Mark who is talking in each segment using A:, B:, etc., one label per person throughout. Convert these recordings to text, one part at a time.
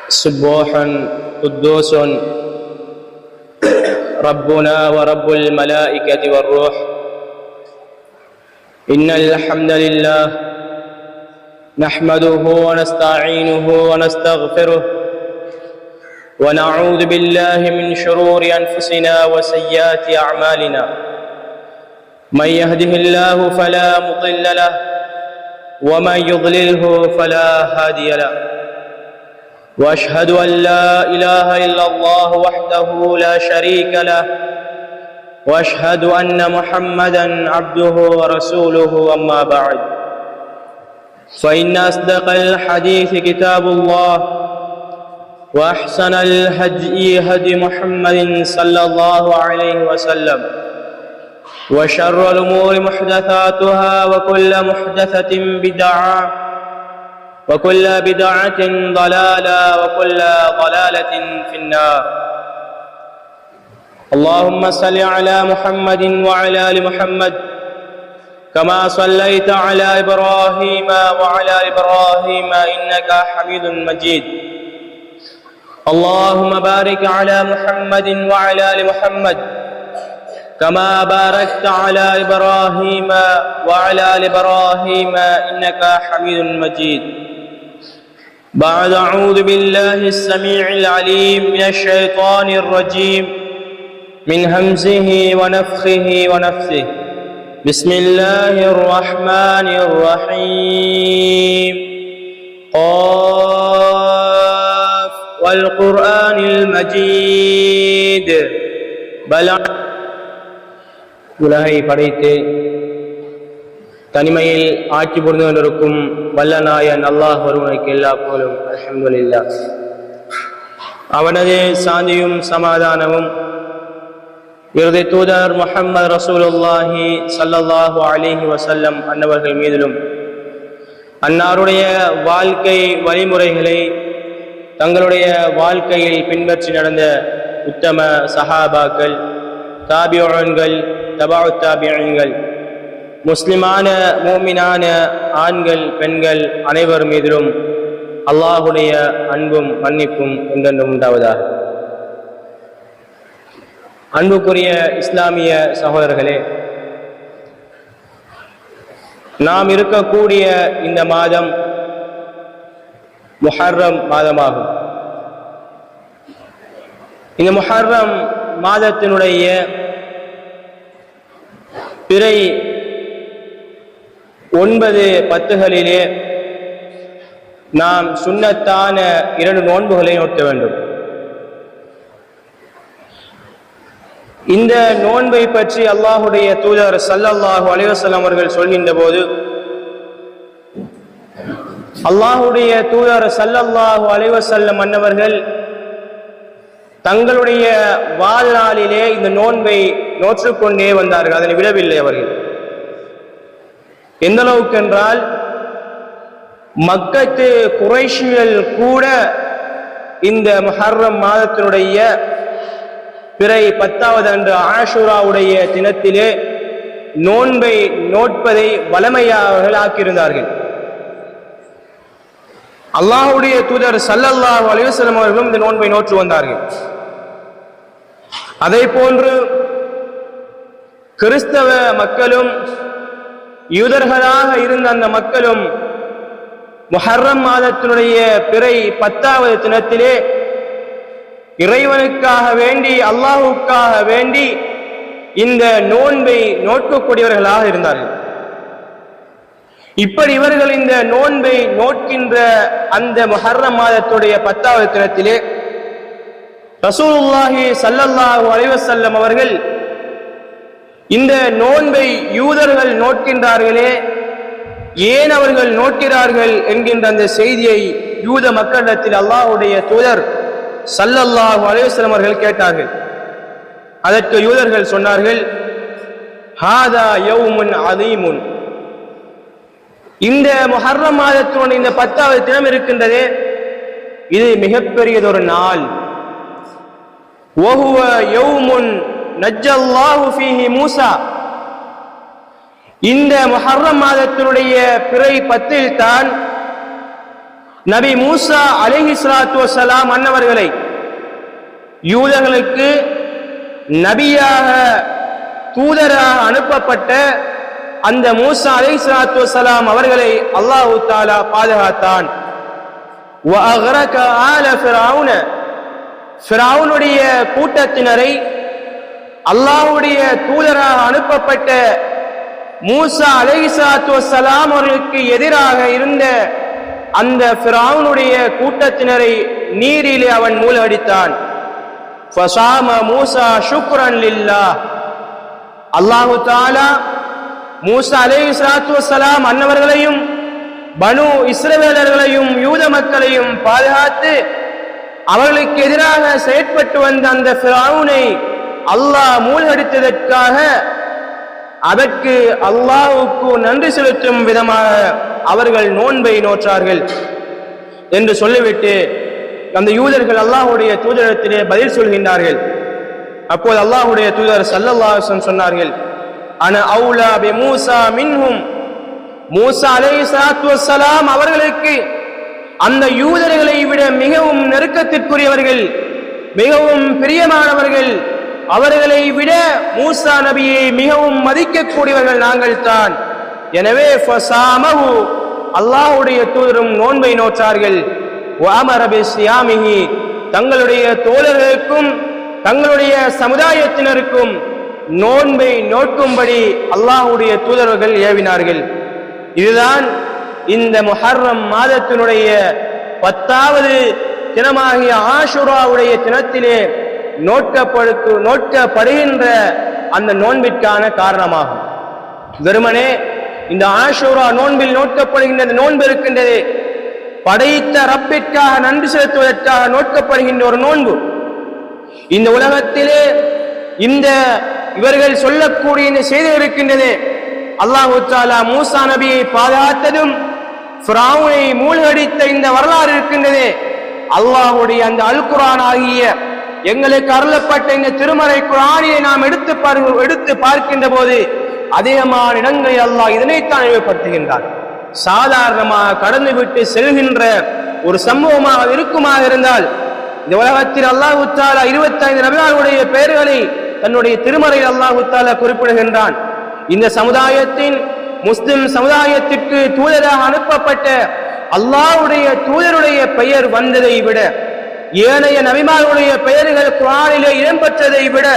A: سبوح قدوس ربنا ورب الملائكة والروح. إن الحمد لله نحمده ونستعينه ونستغفره ونعوذ بالله من شرور أنفسنا وسيئات أعمالنا. من يهده الله فلا مضل له ومن يضلله فلا هادي له. وأشهد أن لا إله إلا الله وحده لا شريك له وأشهد أن محمدا عبده ورسوله. أما بعد، فإن أصدق الحديث كتاب الله، وأحسن الهدي هدي محمد صلى الله عليه وسلم، وشر الأمور محدثاتها وكل محدثة بدعة وكل بدعة ضلالة وكل ضلالة في النار. اللهم صل على محمد وعلى آل محمد كما صليت على إبراهيم وعلى آل إبراهيم إنك حميد مجيد. اللهم بارك على محمد وعلى آل محمد كما باركت على إبراهيم وعلى آل إبراهيم إنك حميد مجيد. بعد، أعوذ بالله السميع العليم من الشيطان الرجيم من همزه ونفخه ونفثه. بسم الله الرحمن الرحيم. قاف والقرآن المجيد. உலகை படைத்து தனிமையில் ஆட்சி புரிந்து கொண்டிருக்கும் வல்லநாயன் அல்லாஹ் ஒருவனுக்கு எல்லா போலும் அல்ஹம்துலில்லாஹ். அவனது சாந்தியும் சமாதானமும் இறுதி தூதர் முஹம்மது ரசூலுல்லாஹி ஸல்லல்லாஹு அலைஹி வஸல்லம் அன்னவர்கள் மீதிலும், அன்னாருடைய வாழ்க்கை வழிமுறைகளை தங்களுடைய வாழ்க்கையில் பின்பற்றி நடந்த உத்தம சஹாபாக்கள், தாபிஊன்கள், தபஉ தாபிஈன்கள், முஸ்லிமான மூமினான ஆண்கள் பெண்கள் அனைவர் மீதிலும் அல்லாஹுடைய அன்பும் மன்னிப்பும் என்றென்றும் உண்டாவதாக. அன்புக்குரிய இஸ்லாமிய சகோதரர்களே, நாம் இருக்கக்கூடிய இந்த மாதம் முஹர்ரம் மாதமாகும். இந்த முஹர்ரம் மாதத்தினுடைய பிறை 9-10 நாம் சுன்னத்தான 2 நோன்புகளை நோக்க வேண்டும். இந்த நோன்பை பற்றி அல்லாஹுடைய தூதர் ஸல்லல்லாஹு அலைஹி வஸல்லம் அவர்கள் சொல்கின்ற போது, அல்லாஹுடைய தூதர் ஸல்லல்லாஹு அலைஹி வஸல்லம் அன்னவர்கள் தங்களுடைய வாழ்நாளிலே இந்த நோன்பை நோற்றுக்கொண்டே வந்தார்கள். அதனை விடவில்லை அவர்கள். எந்த அளவுக்கு என்றால், மக்கத்து குறைஷிகள் கூட இந்த முஹர்ரம் மாதத்தினுடைய பிறை 10வது அன்று ஆஷூராவுடைய தினத்திலே நோன்பை நோட்பதை வளமையாக ஆக்கியிருந்தார்கள். அல்லாஹுடைய தூதர் ஸல்லல்லாஹு அலைஹி வஸல்லம் அவர்களும் இந்த நோன்பை நோற்று வந்தார்கள். அதே போன்று கிறிஸ்தவ மக்களும் யூதர்களாக இருந்த அந்த மக்களும் முஹர்ரம் மாதத்தினுடைய பிறை 10வது தினத்திலே இறைவனுக்காக வேண்டி, அல்லாஹுக்காக வேண்டி இந்த நோன்பை நோக்கக்கூடியவர்களாக இருந்தார்கள். இப்படி இவர்கள் இந்த நோன்பை நோக்கின்ற அந்த முஹர்ரம் மாதத்துடைய 10வது தினத்திலே ரசூலுல்லாஹி ஸல்லல்லாஹு அலைஹி வஸல்லம் அவர்கள் இந்த நோன்பை யூதர்கள் நோக்கின்றார்களே, ஏன் அவர்கள் நோக்கிறார்கள் என்கின்ற அந்த செய்தியை யூத மக்களிடத்தில் அல்லாஹ்வுடைய தூதர் ஸல்லல்லாஹு அலைஹி வஸல்லம் அவர்கள் கேட்டார்கள். அதற்கு யூதர்கள் சொன்னார்கள், ஹாதா யௌமுன் அதீமுன். இந்த முஹர்ரம் மாதத்தினுடைய இந்த 10வது தினம் இருக்கின்றதே, இது மிகப்பெரியதொரு நாள். வஹுவ யௌமுன் நஜ்ஜல்லாஹு ஃபீஹி மூஸா. இந்த முஹர்ரம் மாதத்தினுடைய பிறை 10 தான் நபி மூசா அலைஹிஸ்ஸலாத்து வஸ்ஸலாம் அன்னவர்களை யூதர்களுக்கு நபியாக தூதராக அனுப்பப்பட்ட அந்த மூசா அலைஹிஸ்ஸலாத்து வஸ்ஸலாம் அவர்களை அல்லாஹ் தஆலா பாதுகாத்தான். வஅக்ரக ஆல ஃபிரௌன, ஃபிரௌனுடைய கூட்டத்தினரை அல்லாஹ்வுடைய தூதராக அனுப்பப்பட்ட மூசா அலைஹிஸ்ஸலாத்து வஸ்ஸலாம் அவர்களுக்கு எதிராக இருந்த அந்த ஃபிரௌனுடைய கூட்டத்தினரை நீரிலே அவன் மூழ்கடித்தான். ஃபஸாம மூசா ஷுக்ரன் லில்லாஹ், அல்லாஹ் தஆலா மூசா அலைஹிஸ்ஸலாத்து வஸ்ஸலாம் அன்னவர்களையும் பனு இஸ்ரவேலர்களையும் யூத மக்களையும் பாதுகாத்து அவர்களுக்கு எதிராக செயற்பட்டு வந்த அந்த ஃபிரௌனை அல்லாஹ் மூழ்கடித்ததற்காக அதற்கு அல்லாஹ்வுக்கு நன்றி செலுத்தும் விதமாக அவர்கள் நோன்பை நோற்றார்கள் என்று சொல்லிவிட்டு அந்த யூதர்கள் அல்லாஹ்வுடைய தூதரிடத்திலே பதில் சொல்கின்றார்கள். அப்போது அல்லாஹ்வுடைய தூதர் ஸல்லல்லாஹு அலைஹி வஸல்லம் சொன்னார்கள், அன அவுலா பி மூசா மின்ஹும், மூசா அலைஹிஸ்ஸலாத்து வஸ்ஸலாம் அவர்களுக்கு அந்த யூதர்களை விட மிகவும் நெருக்கத்திற்குரியவர்கள், மிகவும் பிரியமானவர்கள், அவர்களை விட மூசா நபியை மிகவும் மதிக்கக்கூடியவர்கள் நாங்கள் தான். எனவே ஃபஸாமஹு, அல்லாஹ்வுடைய தூதரும் நோன்பை நோற்றார்கள். வஅமர பிஸ்ஸியாமிஹி, தங்களுடைய தோழர்களுக்கும் தங்களுடைய சமுதாயத்தினருக்கும் நோன்பை நோக்கும்படி அல்லாஹ்வுடைய தூதர்கள் ஏவினார்கள். இதுதான் இந்த முஹர்ரம் மாதத்தினுடைய 10வது தினமாகிய ஆஷுராவுடைய தினத்திலே நோக்கப்படுகின்ற அந்த நோன்பிற்கான காரணமாகும். வெறுமனே இந்த ஆஷுரா நோன்பில் நோக்கப்படுகின்ற நோன்பு இருக்கின்றது, படைத்த ரப்பிற்காக நன்றி செலுத்துவதற்காக நோக்கப்படுகின்ற ஒரு நோன்பு. இந்த உலகத்திலே இந்த இவர்கள் சொல்லக்கூடிய இந்த செய்தி இருக்கின்றது. அல்லாஹ் தஆலா மூசா நபியை பாதுகாத்ததும் ஃபிரௌனை மூழ்கடித்த இந்த வரலாறு இருக்கின்றது. அல்லாஹ்வுடைய அந்த அல் குர்ஆன் ஆகிய எங்களுக்கு அருளப்பட்ட இந்த திருமறை குர்ஆனை நாம் எடுத்து பார்க்கின்ற போது அதிகமான இடங்களில் அல்லாஹ் இதனைத்தான் நினைவுபடுத்துகின்றார். சாதாரணமாக கடந்துவிட்டு செல்கின்ற ஒரு சம்பவமாக இருக்குமாக இருந்தால் இந்த உலகத்தில் அல்லாஹ் தஆலா 25 நபிமார்களுடைய பெயர்களை தன்னுடைய திருமறையில் அல்லாஹ் தஆலா குறிப்பிடுகின்றான். இந்த சமுதாயத்தின் முஸ்லிம் சமுதாயத்திற்கு தூதராக அனுப்பப்பட்ட அல்லாஹ்வுடைய தூதருடைய பெயர் வந்ததை விட, ஏனைய நபிமார்களுடைய பெயர்கள் குர்ஆனிலே இடம்பெற்றதை விட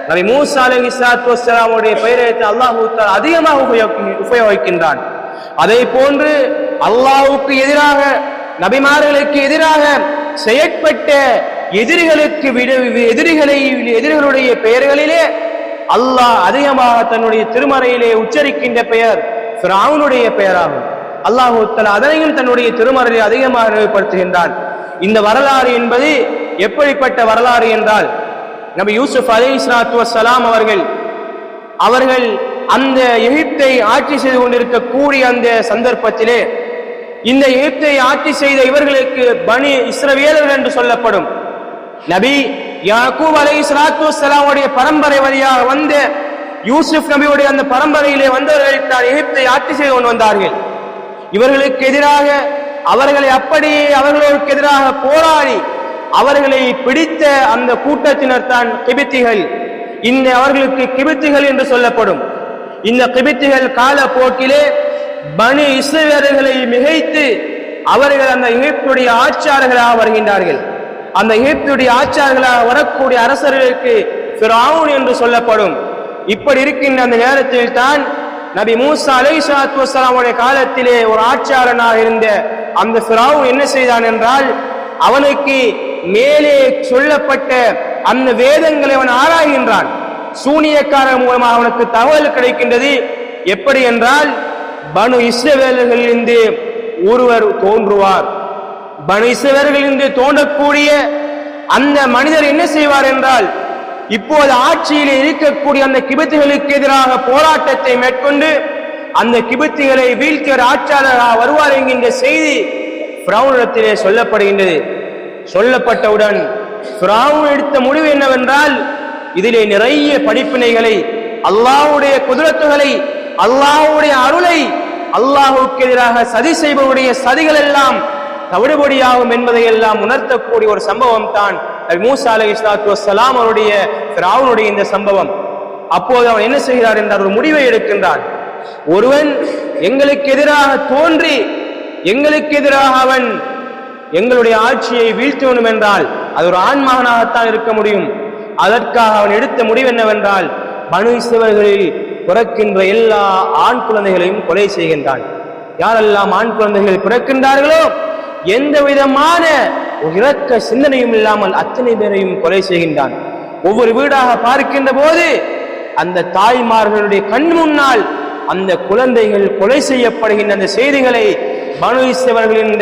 A: நபி மூசா அலைஹிஸ்ஸலாத்து வஸ்ஸலாமுடைய பெயரை அல்லாஹ் தஆலா அதிகமாக உபயோகிக்கின்றான். அதே போன்று அல்லாஹ்வுக்கு எதிராக நபிமார்களுக்கு எதிராக செயற்பட்ட எதிரிகளுடைய பெயர்களிலே அல்லாஹ் அதிகமாக தன்னுடைய திருமறையிலே உச்சரிக்கின்ற பெயர் ஃபிரௌனுடைய பெயராகும். அல்லாஹ் தஆலா அதனையும் தன்னுடைய திருமறையிலே அதிகமாக நினைவுபடுத்துகின்றான். இந்த வரலாறு என்பது எப்படிப்பட்ட வரலாறு என்றால், நபி யூசுப் அலைஹிஸ்ஸலாத்து வஸ்ஸலாம் அவர்கள் அந்த எகிப்தை ஆட்சி செய்து கொண்டிருக்கக்கூடிய அந்த சந்தர்ப்பத்திலே இந்த எகிப்தை ஆட்சி செய்த இவர்களுக்கு பனி இஸ்ரவேலர்கள் என்று சொல்லப்படும் நபி யாக்கூப் அலைஹிஸ்ஸலாத்து வஸ்ஸலாமுடைய பரம்பரை வழியாக வந்த யூசுப் நபியுடைய அந்த பரம்பரையிலே வந்தவர்கள் தான் எகிப்தை ஆட்சி செய்து கொண்டு வந்தார்கள். இவர்களுக்கு எதிராக அவர்களுக்கு எதிராக போராடி அவர்களை பிடித்த அந்த கூட்டத்தினர் தான் கிபித்திகள். இந்த அவர்களுக்கு கிபித்திகள் என்று சொல்லப்படும். இந்த கிபித்திகள் காலப்போக்கிலே பனி இஸ்ரவேலர்களை மிகைத்து அவர்கள் அந்த எகிப்துடைய ஆட்சியாளர்களாக வருகின்றார்கள். அந்த எகிப்துடைய ஆட்சியாளர்களாக வரக்கூடிய அரசர்களுக்கு ஃபிரௌன் என்று சொல்லப்படும். இப்படி இருக்கின்ற அந்த நேரத்தில் தான் நபி மூசா அலைஹிஸ்ஸலாத்து வஸ்ஸலாமுடைய காலத்திலே ஒரு ஆட்சியாளனாக இருந்த அந்த ஃபிரௌன் என்ன செய்தான் என்றால், அவனுக்கு மேலே சொல்லப்பட்ட அந்த வேதங்களை அவன் ஆராய்கின்றான். சூனியக்காரர் மூலமாக அவனுக்கு தகவல் கிடைக்கின்றது. எப்படி என்றால், பனு இஸ்ரவேலர்களிலிருந்து ஒருவர் தோன்றுவார். பனு இஸ்ரவேலர்களிலிருந்து தோன்றக்கூடிய அந்த மனிதர் என்ன செய்வார் என்றால், இப்போது ஆட்சியில் இருக்கக்கூடிய அந்த கிபித்திகளுக்கு எதிராக போராட்டத்தை மேற்கொண்டு அந்த கிபித்திகளை வீழ்த்திய ஆட்சியாளராக வருவார் என்கின்ற செய்தி ஃபிரௌனிடத்திலே சொல்லப்படுகின்றது. சொல்லப்பட்டவுடன் ஃபிரௌன் எடுத்த முடிவு என்னவென்றால், இதிலே நிறைய படிப்பினைகளை, அல்லாஹ்வுடைய குதிரத்துகளை, அல்லாஹ்வுடைய அருளை, அல்லாஹ்வுக்கு எதிராக சதி செய்பவருடைய சதிகள் எல்லாம் தவிடுபொடியாகும் என்பதை எல்லாம் உணர்த்தக்கூடிய ஒரு சம்பவம் தான் மூசா அலைஹிஸ்ஸலாத்து வஸ்ஸலாம் அவருடைய ஃபிரௌனுடைய இந்த சம்பவம். அப்போது அவன் என்ன செய்கிறார் என்றால் ஒரு முடிவை எடுக்கின்றான். ஒருவன் எங்களுக்கு எதிராக தோன்றி எங்களுக்கு எதிராக அவன் எங்களுடைய ஆட்சியை வீழ்த்த வேண்டும் என்றால் அது ஒரு ஆண் மகனாகத்தான் இருக்க முடியும். அதற்காக அவன் எடுத்த முடிவு என்னவென்றால் பனு இஸ்ரவேல்களில் பிறக்கின்ற எல்லா ஆண் குழந்தைகளையும் கொலை செய்கின்றான். யாரெல்லாம் ஆண் குழந்தைகள் பிறக்கின்றார்களோ எந்த விதமான இரக்க சிந்தனையும் இல்லாமல் அத்தனை பேரையும் கொலை செய்கின்றான். ஒவ்வொரு வீடாக பார்க்கின்ற போது அந்த தாய்மார்களுடைய கண் முன்னால் அந்த குழந்தைகள் கொலை செய்யப்படுகின்ற அந்த செய்திகளை பனு இஸ்ரவேல்களின்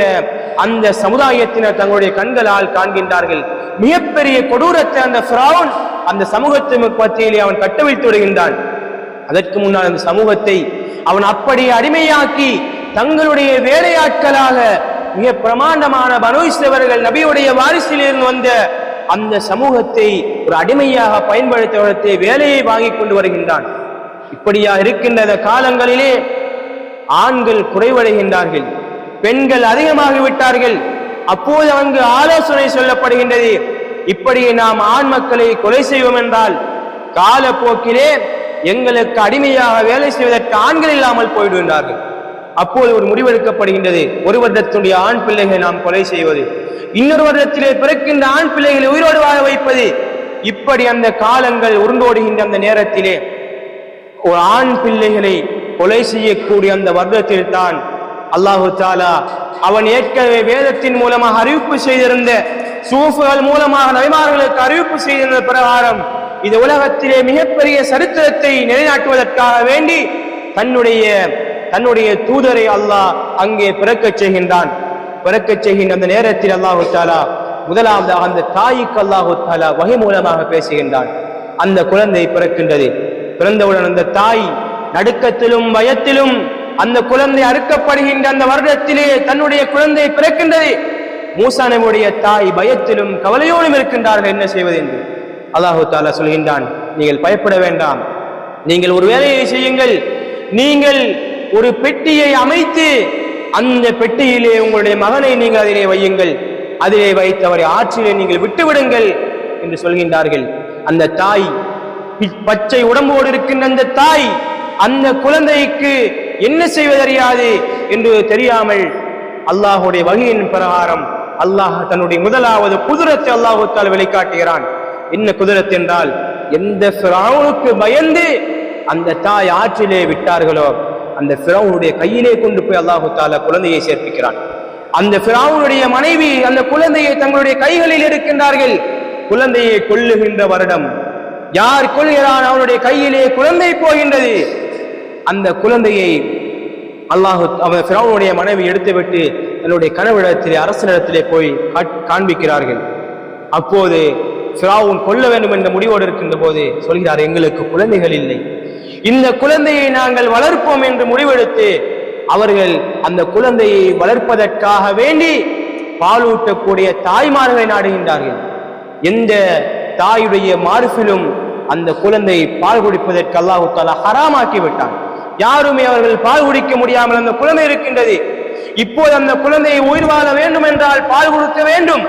A: அந்த சமுதாயத்தினர் தங்களுடைய கண்களால் காண்கின்றார்கள். மிகப்பெரிய கொடூரத்தை அந்த ஃபிரௌன் அந்த சமூகத்தின் மத்தியிலே அவன் கட்டவிழ்த்து விடுகின்றான். அதற்கு முன்னால் அந்த சமூகத்தை அவன் அப்படியே அடிமையாக்கி தங்களுடைய வேலையாட்களாக மிக பிரமாண்டமான பனு இஸ்ரவேல்கள் நபியுடைய வாரிசிலிருந்து வந்த அந்த சமூகத்தை ஒரு அடிமையாக பயன்படுத்த வேலையை வாங்கி கொண்டு வருகின்றான். இப்படியா இருக்கின்ற காலங்களிலே ஆண்கள் குறைவடைகின்றார்கள், பெண்கள் அதிகமாகிவிட்டார்கள். அப்போது அங்கு ஆலோசனை சொல்லப்படுகின்றது, இப்படி நாம் ஆண் மக்களை கொலை செய்வோம் என்றால் காலப்போக்கிலே எங்களுக்கு அடிமையாக வேலை செய்வதற்கு ஆண்கள் இல்லாமல் போய்விடுகின்றார்கள். அப்போது ஒரு முடிவெடுக்கப்படுகின்றது, ஒரு வருடத்துடைய ஆண் பிள்ளைகளை நாம் கொலை செய்வது, இன்னொரு வருடத்திலே பிறக்கின்ற ஆண் பிள்ளைகளை உயிரோடு வாழ வைப்பது. இப்படி அந்த காலங்கள் உருண்டோடுகின்ற அந்த நேரத்திலே ஒரு ஆண் பிள்ளைகளை கொலை செய்யக்கூடிய அந்த வருடத்தில் தான் அல்லாஹு தஆலா அவன் ஏற்கனவே வேதத்தின் மூலமாக அறிவிப்பு செய்திருந்த சூஃபுகள் மூலமாக நபிமார்களுக்கு அறிவிப்பு செய்திருந்த பிரகாரம் இந்த உலகத்திலே மிகப்பெரிய சரித்திரத்தை நிலைநாட்டுவதற்காக வேண்டி தன்னுடைய தூதரை அல்லாஹ் அங்கே பிறக்கச் செய்கின்றான். பிறக்கச் செய்கின்ற அந்த நேரத்தில் அல்லாஹு தஆலா முதலாவதாக அந்த தாய்க்கு அல்லாஹு தஆலா வஹி மூலமாக பேசுகின்றான். அந்த குழந்தை பிறக்கின்றது. பிறந்தவுடன் அந்த தாய் நடுக்கத்திலும் பயத்திலும் அந்த குழந்தை அறுக்கப்படுகின்ற அந்த வருடத்திலே தன்னுடைய குழந்தை பிறக்கின்றது. மூசா நபியுடைய தாய் பயத்திலும் கவலையோடும் இருக்கின்றார்கள், என்ன செய்வது என்று. அல்லாஹு தஆலா சொல்கின்றான், நீங்கள் பயப்பட வேண்டாம், நீங்கள் ஒரு வேலையை செய்யுங்கள், நீங்கள் ஒரு பெட்டியை அமைத்து அந்த பெட்டியிலே உங்களுடைய மகனை நீங்கள் அதிலே வையுங்கள், அதிலே வைத்தவரை ஆற்றிலே நீங்கள் விட்டுவிடுங்கள் என்று சொல்கின்றார்கள். அந்த தாய் பச்சை உடம்போடு இருக்கின்ற அந்த தாய் அந்த குழந்தைக்கு என்ன செய்வதறியாது என்று தெரியாமல் அல்லாஹுடைய வகையின் பிரகாரம் அல்லாஹ் தன்னுடைய முதலாவது குதிரத்தை அல்லாஹு தஆலா வெளிக்காட்டுகிறான். என்ன குதிரத் என்றால், எந்த ஃபிரௌனுக்கு பயந்து அந்த தாய் ஆற்றிலே விட்டார்களோ அந்த ஃபிரௌனுடைய கையிலே கொண்டு போய் அல்லாஹு தஆலா குழந்தையை சேர்ப்பிக்கிறான். அந்த ஃபிரௌனுடைய மனைவி அந்த குழந்தையை தங்களுடைய கைகளில் எடுக்கின்றார்கள். குழந்தையை கொல்லுகின்ற வருடம் யார் கொள்கிறான் அவனுடைய கையிலே குழந்தை போகின்றது. அந்த குழந்தையை அவன் ஃபிரௌனுடைய மனைவி எடுத்துவிட்டு தன்னுடைய கனவிடத்திலே அரசனிடத்திலே போய் காண்பிக்கிறார்கள். அப்போது ஃபிரௌன் கொல்ல வேண்டும் என்ற முடிவோடு இருக்கின்ற போது சொல்கிறார், எங்களுக்கு குழந்தைகள் இல்லை, இந்த குழந்தையை நாங்கள் வளர்ப்போம் என்று முடிவெடுத்து அவர்கள் அந்த குழந்தையை வளர்ப்பதற்காக வேண்டி பாலூட்டக்கூடிய தாய்மார்களை நாடுகின்றார்கள். எந்த தாயுடைய மார்பிலும் அந்த குழந்தை பால் குடிப்பதற்கு அல்லாஹு தஆலா ஹராமாக்கி விட்டான். யாருமே அவர்கள் பால் குடிக்க முடியாமல் அந்த குழந்தை இருக்கின்றது. இப்போது அந்த குழந்தையை உயிர் வாழ வேண்டும் என்றால் பால் கொடுக்க வேண்டும்.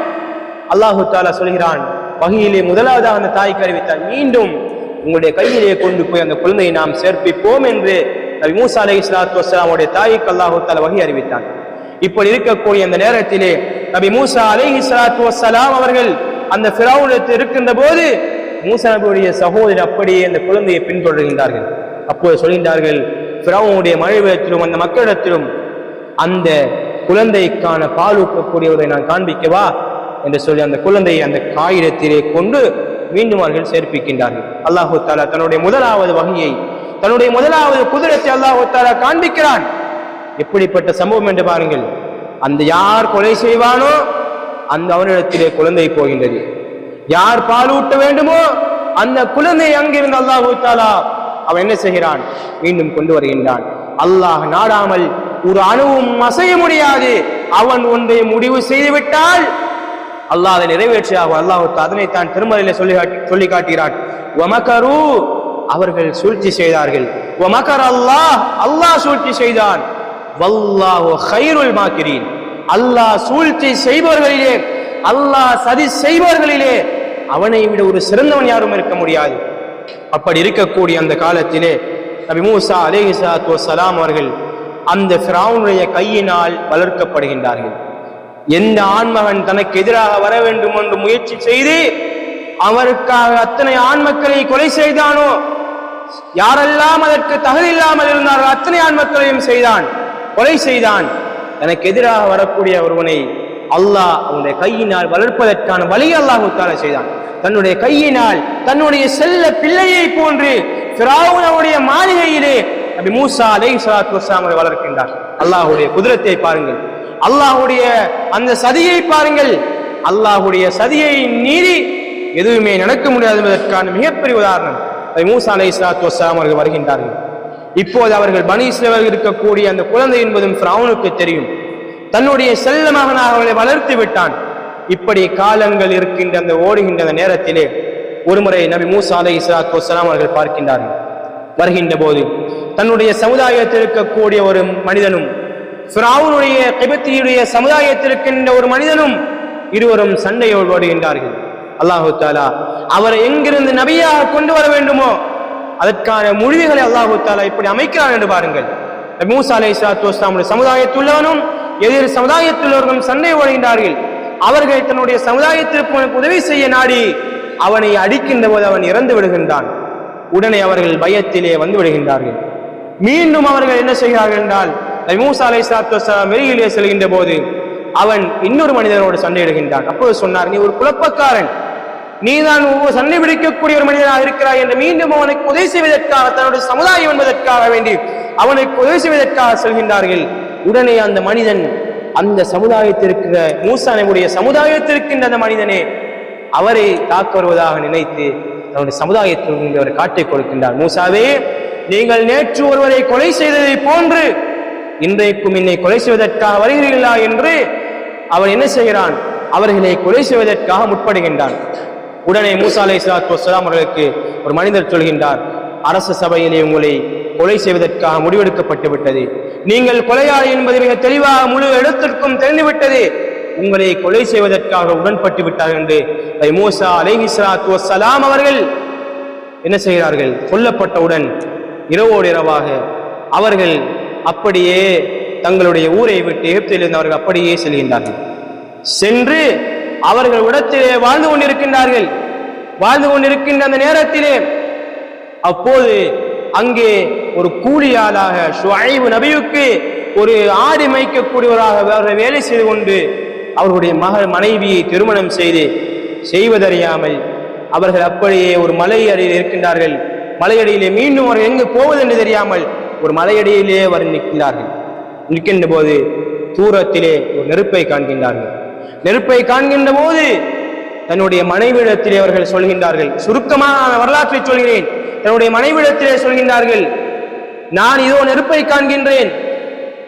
A: அல்லாஹு தஆலா சொல்கிறான், வகையிலே முதலாவதாக அந்த தாய்க்கு அறிவித்தான், மீண்டும் உங்களுடைய கையிலே கொண்டு போய் அந்த குழந்தையை நாம் சேர்ப்பிப்போம் என்று நபி மூசா அலைஹிஸ்ஸலாத்து வஸ்ஸலாமுடைய தாய்க்கு அல்லாஹு தஆலா வஹி அறிவித்தான். இப்படி இருக்கக்கூடிய அந்த நேரத்திலே நபி மூசா அலைஹிஸ்ஸலாத்து வஸ்ஸலாம் அவர்கள் அந்த ஃபிரௌனிடத்தில் இருக்கின்ற போது மூசா நபியுடைய சகோதரர் அப்படியே அந்த குழந்தையை பின்தொடர்கின்றார்கள். அப்போது சொல்கின்றார்கள், ஃபிரௌனுடைய மனைவிடத்திலும் அந்த மக்களிடத்திலும் அந்த குழந்தைக்கான பாலூட்டக்கூடியவரை நான் காண்பிக்கவா என்று சொல்லி அந்த குழந்தையை அந்த காகிதத்திலே கொண்டு மீண்டும் அவர்கள் சேர்ப்பிக்கின்றார்கள். அல்லாஹு தஆலா தன்னுடைய முதலாவது வகையை, தன்னுடைய முதலாவது குதிரத்தை அல்லாஹு தஆலா காண்பிக்கிறான். எப்படிப்பட்ட சம்பவம் என்று பாருங்கள். அந்த யார் கொலை செய்வானோ அந்த அவனிடத்திலே குழந்தை போகின்றது. யார் பாலூட்ட வேண்டுமோ அந்த குழந்தை அங்கிருந்து அல்லாஹு தஆலா அவன் என்ன செய்கிறான், மீண்டும் கொண்டு வருகின்றான். அல்லாஹ் நாடாமல் ஒரு அணுவும் அசைய முடியாது. அவன் ஒன்றை முடிவு செய்துவிட்டால் அல்லாஹ் அதை நிறைவேற்றியாகும். அல்லாஹ் அதனைத்தான் திருமறையிலே சொல்லி காட்டுகிறான். வமகரு, அவர்கள் சூழ்ச்சி செய்தார்கள். வமகர் அல்லாஹ், அல்லாஹ் சூழ்ச்சி செய்தான். வல்லாஹு கைருல் மாக்கிரீன், அல்லாஹ் சூழ்ச்சி செய்பவர்களிலே, அல்லாஹ் சதி செய்பவர்களிலே அவனை விட ஒரு சிறந்தவன் யாரும் இருக்க முடியாது. அப்படி இருக்கக்கூடிய அந்த காலத்திலே நபி மூசா அலைஹிஸ்ஸலாத்து வஸ்ஸலாம் அவர்கள் அந்த ஃபிரௌனுடைய கையினால் வளர்க்கப்படுகின்றார்கள். எந்த ஆண்மகன் தனக்கு எதிராக வர வேண்டும் என்று முயற்சி செய்து அவருக்காக அத்தனை ஆண் மக்களை கொலை செய்தானோ, யாரெல்லாம் அதற்கு தகுதி இல்லாமல் இருந்தார்கள் அத்தனை ஆண் மக்களையும் செய்தான், கொலை செய்தான். தனக்கு எதிராக வரக்கூடிய ஒருவனை அல்லாஹ் அவனுடைய கையினால் வளர்ப்பதற்கான வழி அல்லாஹ் தஆலா செய்தான். தன்னுடைய கையினால் தன்னுடைய செல்ல பிள்ளையை போன்று ஃபிரௌனுடைய மாளிகையிலே நபி மூசா அலைஹிஸ்ஸலாத்து வஸ்ஸலாம் வளர்க்கின்றார். அல்லாஹ்வுடைய குதிரத்தை பாருங்கள், அல்லாஹ்வுடைய அந்த சதியை பாருங்கள். அல்லாஹ்வுடைய சதியை மீறி எதுவுமே நடக்க முடியாது என்பதற்கான மிகப்பெரிய உதாரணம் நபி மூசா அலைஹிஸ்ஸலாத்து வஸ்ஸலாம் அவர்கள் வருகின்றார்கள். இப்போது அவர்கள் பனி இஸ்ரவேல் இருக்கக்கூடிய அந்த குழந்தை என்பதும் ஃபிரௌனுக்கு தெரியும். தன்னுடைய செல்ல மகனாக அவர்களை வளர்த்து விட்டான். இப்படி காலங்கள் இருக்கின்ற அந்த ஓடுகின்ற அந்த நேரத்திலே ஒருமுறை நபி மூசா அலைஹிஸ்ஸலாத்து வஸ்ஸலாம் அவர்கள் பார்க்கின்றார்கள். வருகின்ற போது தன்னுடைய சமுதாயத்தில் இருக்கக்கூடிய ஒரு மனிதனும் ஃபிரௌனுடைய கிப்தியுடைய சமுதாயத்தில் இருக்கின்ற ஒரு மனிதனும் இருவரும் சண்டையோடு ஓடுகின்றார்கள். அல்லாஹு தஆலா அவரை எங்கிருந்து நபியாக கொண்டு வர வேண்டுமோ அதற்கான மொழிகளை அல்லாஹு தஆலா இப்படி அமைக்கிறார் என்று பாருங்கள். நபி மூசா அலைஹிஸ்ஸலாத்து வஸ்ஸலாமுடைய சமுதாயத்துள்ளவனும் எதிர் சமுதாயத்துள்ளவர்களும் சண்டை ஓடுகின்றார்கள். அவர்கள் தன்னுடைய சமுதாயத்திற்கு உதவி செய்ய நாடி அவனை அடிக்கின்ற போது அவன் இறந்து விடுகின்றான். உடனே அவர்கள் பயத்திலே வந்து விடுகின்றார்கள். மீண்டும் அவர்கள் என்ன செய்கிறார்கள் என்றால் நபி மூசா அலைஹிஸ்ஸலாத்து வஸ்ஸலாம் வெளியிலே செல்கின்ற போது அவன் இன்னொரு மனிதனோடு சண்டையிடுகின்றான். அப்போது சொன்னார், நீ ஒரு குழப்பக்காரன், நீதான் சண்டை பிடிக்கக்கூடிய ஒரு மனிதனாக இருக்கிறாய் என்று மீண்டும் அவனுக்கு உதவி செய்வதற்காக, தன்னுடைய சமுதாயம் என்பதற்காக வேண்டி அவனுக்கு உதவி செய்வதற்காக செல்கின்றார்கள். உடனே அந்த மனிதன் அந்த சமுதாயத்திற்கு மூசா நபியுடைய சமுதாயத்திற்கின்ற அந்த மனிதனே அவரை தாக்க வருவதாக நினைத்து தன்னுடைய சமுதாயத்திற்கு அவர் காட்டிக் கொடுக்கின்றார். மூசாவே, நீங்கள் நேற்று ஒருவரை கொலை செய்ததை போன்று இன்றைக்கும் என்னை கொலை செய்வதற்காக வருகிறீர்களா என்று அவன் என்ன செய்கிறான், அவர்களை கொலை செய்வதற்காக முற்படுகின்றான். உடனே மூசா அலைஹிஸ்ஸலாத்து வஸ்ஸலாம் அவர்களுக்கு ஒரு மனிதர் சொல்கின்றார், அரச சபையிலே உங்களை கொலை செய்வதற்காக முடிவெடுக்கப்பட்டு விட்டது, நீங்கள் கொலையாளி என்பது மிக தெளிவாக முழு இடத்திற்கும் தெரிந்துவிட்டது, உங்களை கொலை செய்வதற்காக உடன்பட்டு விட்டார்கள் என்று மூசா அலைஹிஸ்ஸலாத்து வஸ்ஸலாம் அவர்கள் என்ன செய்கிறார்கள், கொல்லப்பட்டவுடன் இரவோடு இரவாக அவர்கள் அப்படியே தங்களுடைய ஊரை விட்டு எகிப்தில் இருந்தவர்கள் அப்படியே செல்கின்றார்கள். சென்று அவர்கள் இடத்திலே வாழ்ந்து கொண்டிருக்கின்றார்கள். வாழ்ந்து கொண்டிருக்கின்ற அந்த நேரத்திலே அப்போது அங்கே ஒரு கூலியாளாக ஷுஐப் நபியுக்கு ஒரு ஆடு மேய்க்கக்கூடியவராக வேலை செய்து கொண்டு அவர்களுடைய மனைவியை திருமணம் செய்வதறியாமல் அவர்கள் அப்படியே ஒரு மலையடியில் இருக்கின்றார்கள். மலையடியிலே மீண்டும் அவர்கள் எங்கு போவது என்று தெரியாமல் ஒரு மலையடியிலே அவர் நிற்கிறார்கள். நிற்கின்ற போது தூரத்திலே ஒரு நெருப்பை காண்கின்றார்கள். நெருப்பை காண்கின்ற போது தன்னுடைய மனைவியிடத்திலே அவர்கள் சொல்கின்றார்கள், சுருக்கமான வரலாற்றை சொல்கிறேன், தன்னுடைய மனைவியிடத்திலே சொல்கின்றார்கள், நான் இதோ நெருப்பை காண்கின்றேன்,